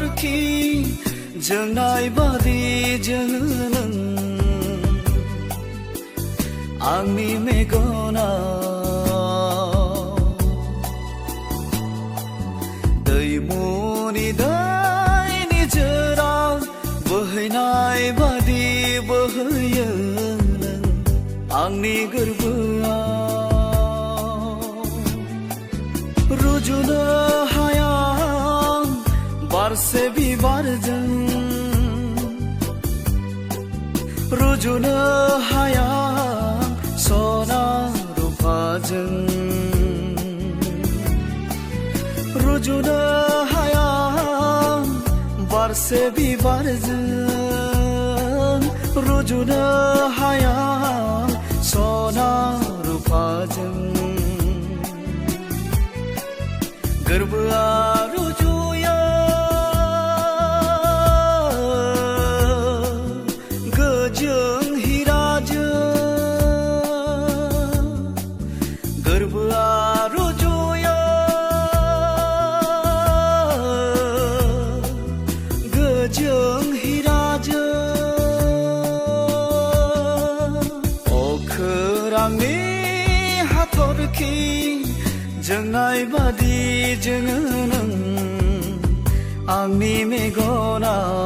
हाथरखि जोंनाय बादि जोङो नों आंनि मेगनाव दैमुनि दैनि जोरा बोहैनाय बादि बोहैयो नों आंनि गोरबोआव रुजुनो हाया बारसे बिबारजों रुजुनो हाया सना रुफाजों रुजुनो हाया बारसे बिबारजों रुजुनो हाया सना रुफाजों गोरबोआ रुजुयो गोजों हिराजों गोरबोआ रुजुयो गोजों हिराजों अखोरांनि हाथरखि जोंनाय बादि जोङो नों आंनि मेगनाव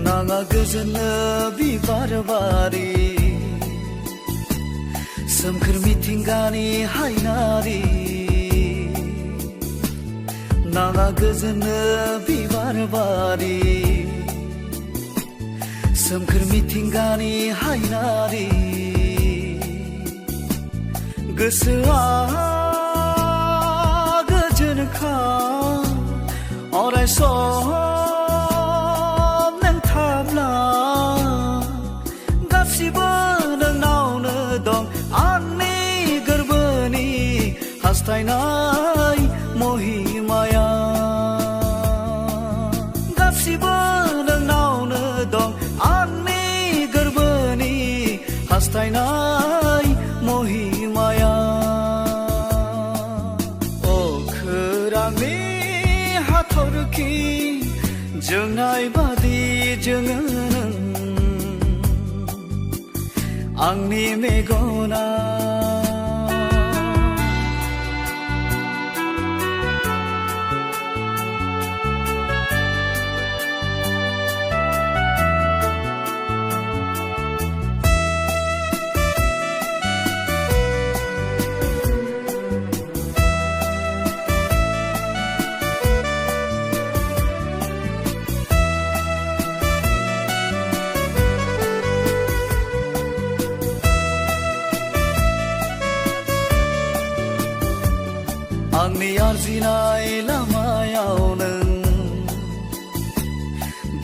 नाङा गोजोननो बिबार बारि सोमखोर मिथिंगानि हायनारि नाङा गोजोननो बिबार बारि सोमखोर मिथिंगानि हायनारि गोसोआ गोजोनखा अराय सम गासिबो नोंनावनो दं आंनि गोरबोनि हास्थायनाय महिमाया गासिबो नोंनावनो दं आंनि गोरबोनि हास्थायनाय महिमाया अखोरांनि हाथरखि जोंनाय बादि जोङो नों आंनि मेगनाव आंनि आरजिनाय लामायाव नों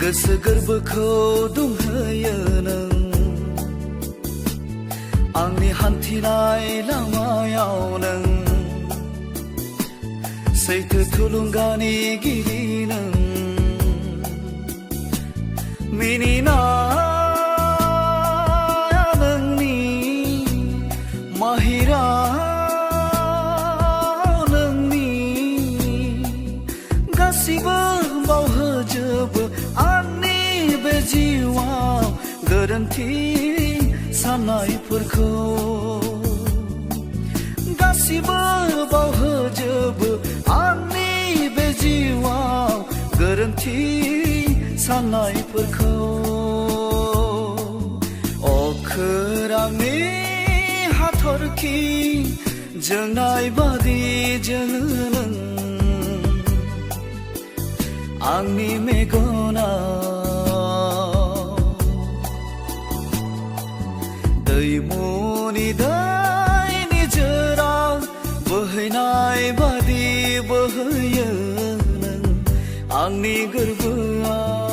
गोसो गोरबोखौ दुंहोयो नों आंनि हान्थिनाय लामायाव नों सैथो थुलुंगानि गिरि नों मिनिनाया नोंनि माहिरा गासिबो बावहोजोबो आंनि बे जिउआव गोरोन्थि साननायफोरखौ गासिबो बावहोजोबो आंनि बे जिउआव गोरोन्थि साननायफोरखौ अखोरांनि हाथरखि जोंनाय बादि जोङो नों आंनि मेगनाव दैमुनि दैनि जोरा बोहैनाय बादि बोहैयो नों आंनि गोरबोआव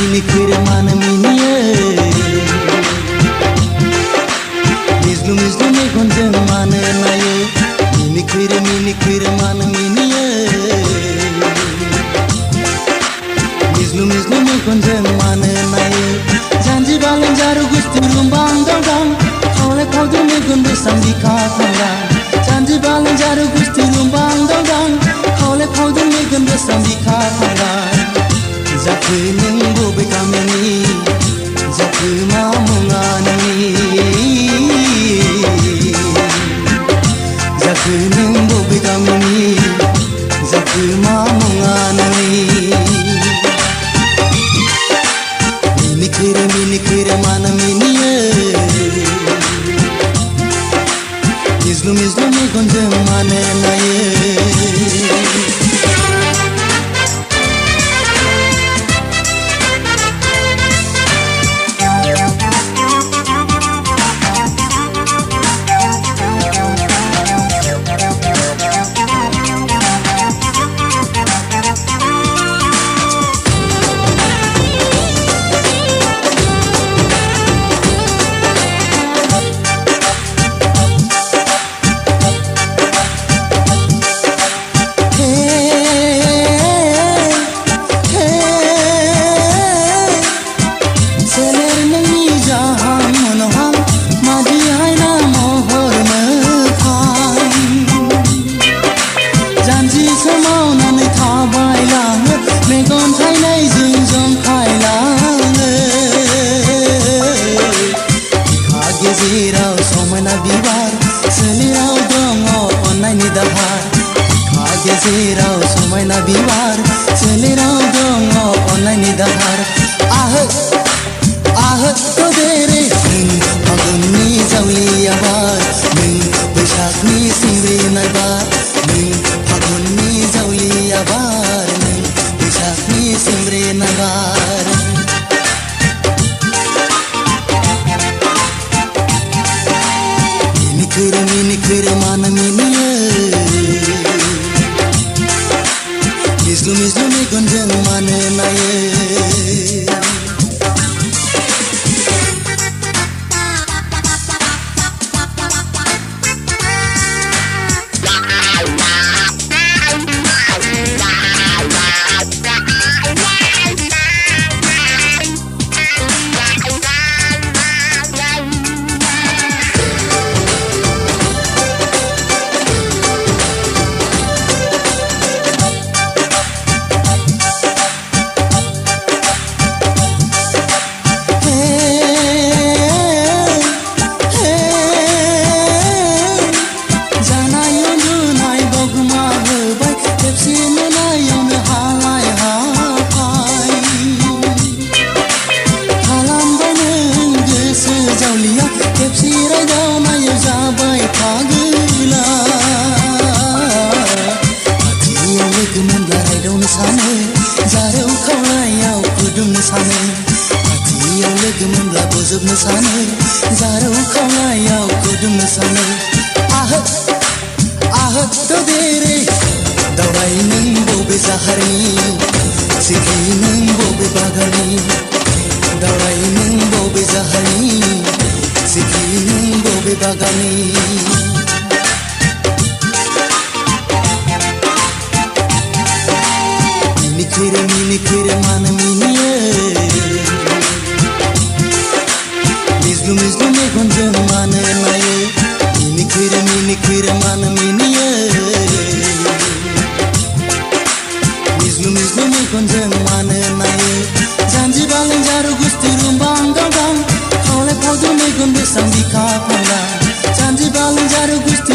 Minikir mana miniye Mizlu me gonjang mana naye Minikir mana miniye Mizlu me gonjang mana naye Janji balang jaru gusti rumbang dang Khole khaudu me gondu sambi ka khanga Janji balang jaru gusti rumbang dang Khole khaudu me gondu sambi ka khanga Zakhe nang bobe kameni Zakhe ma munga nani Zakhe nang bobe kameni Zakhe ma munga nani Minikir mana miniye Mizlu me gonjang mana naye Gezirau somai na biwar selirau dongo online ni dahar ah to dere agun ni zawli abar bishak ni simri na bar agun ni zawli abar bishak ni simri na bar minikir mana miniye Mizlu me gonjang mana naye Bozub nisane zaro khawayau kudum nisane ah to dere dawai nang bobe zahari sikhi nang bobe bagani dawai nang bobe zahari sikhi nang bobe bagani minikir mana miniye Mizlu me gonjang mana naye Minikir mana miniye Mizlu me gonjang mana naye Janji balang jaru gusti rumbang dang Khole khaudu me gondu sambi ka khanga Janji balang jaru gusti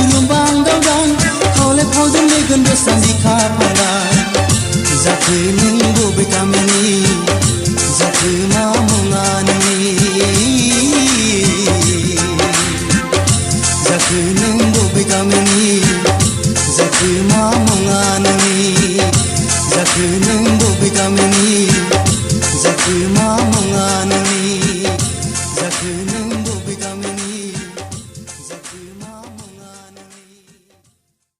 sambi khapa